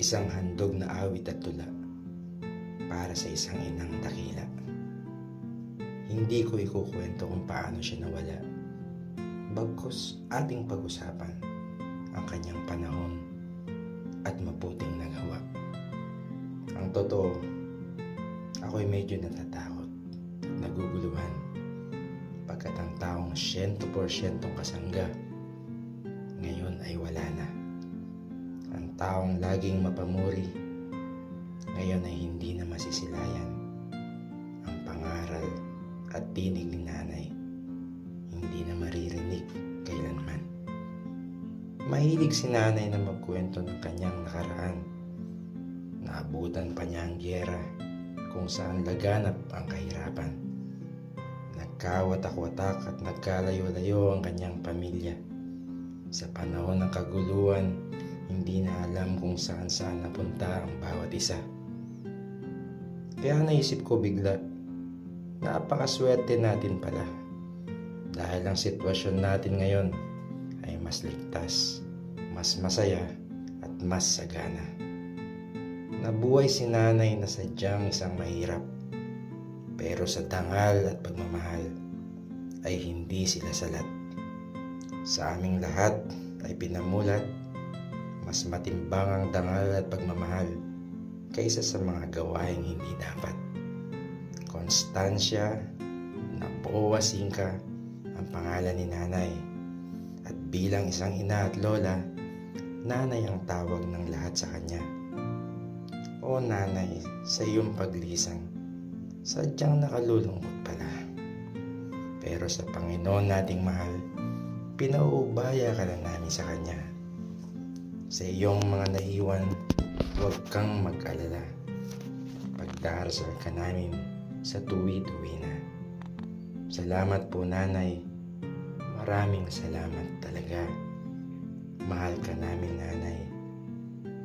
Isang handog na awit at tula para sa isang inang dakila. Hindi ko ikukwento kung paano siya nawala, bagkus ating pag-usapan ang kanyang panahon at mabuting nagawa. Ang totoo, ako'y medyo natatakot at naguguluhan pagkat ang taong 100% kasangga ngayon ay wala na. Ang taong laging mapamuri ngayon ay hindi na masisilayan. Ang pangaral at tinig ni nanay hindi na maririnig kailanman. Mahilig si nanay na magkwento ng kanyang nakaraan. Naabutan pa niya ang gyera kung saan laganap ang kahirapan. Nagkawatak-watak at nagkalayo-layo ang kanyang pamilya. Sa panahon ng kaguluhan, hindi na alam kung saan napunta ang bawat isa. Kaya naisip ko bigla, napakaswerte natin pala. Dahil ang sitwasyon natin ngayon ay mas ligtas, mas masaya at mas sagana. Nabuhay si nanay na sadyang isang mahirap, pero sa dangal at pagmamahal ay hindi sila salat. Sa aming lahat ay pinamulat, mas matimbang ang dangal at pagmamahal kaysa sa mga gawaing hindi dapat. Konstansya, nabawasin ka ang pangalan ni nanay, at bilang isang ina at lola, nanay ang tawag ng lahat sa kanya. O nanay, sa iyong paglisan, sadyang nakalulungkot pala. Pero sa Panginoon nating mahal, pinauubaya ka na namin sa Kanya. Sa iyong mga naiwan, huwag kang mag-alala. Pagdarasal ka namin sa tuwi-tuwi na. Salamat po nanay, maraming salamat talaga. Mahal ka namin nanay,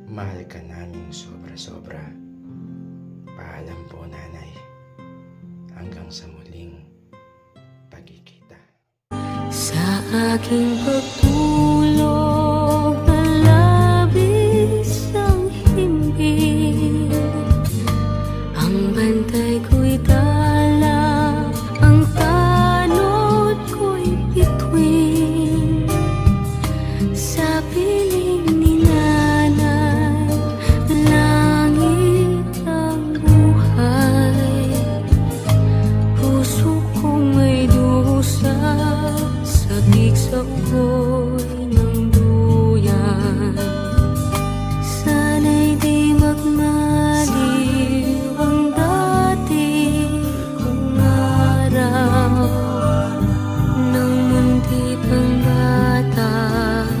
mahal ka namin sobra-sobra. Paalam po nanay, hanggang sa muling pagkikita. Sa aking pagtulog na labis ang himbing, ang bantay ko'y tala, ang tanod ko'y bituin. Sa piling ni nanay, langit ang buhay. Puso kong may dusa, sabik sa uloy ng duyan. Sana'y di magmaliw ang dati kong araw, nang munti pang bata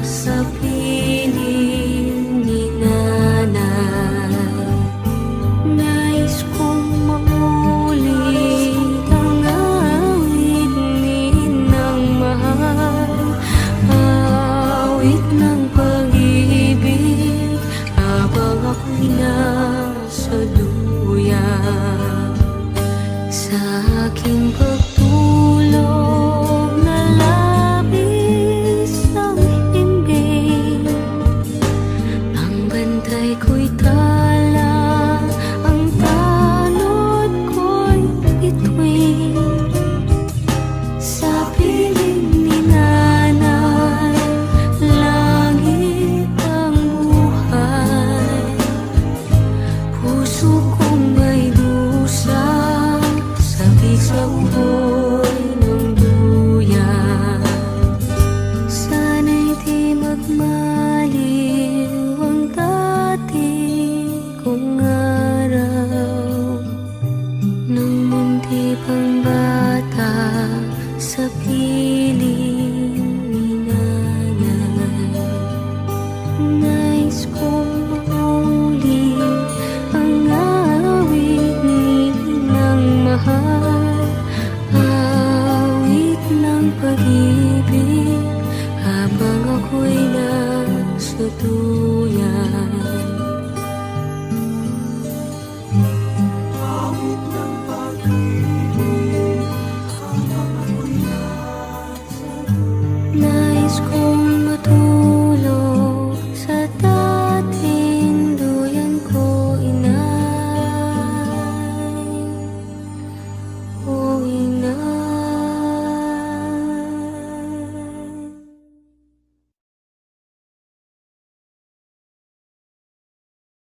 sa piling ni nanay. Nais kong maulit ang awit ni Inang mahal, awit ng pag-ibig habang ako'y nasa duyan. Sa aking pagtulog na labis ang himbing, ang bantay ko'y tala, ang tanod ko'y bituin. Sa piling ni nanay, langit ang buhay. Puso kong may dusa, sabik sa uloy ng duyan. Sana'y di magmaliw ang dati kong araw, nang munti pang bata sa piling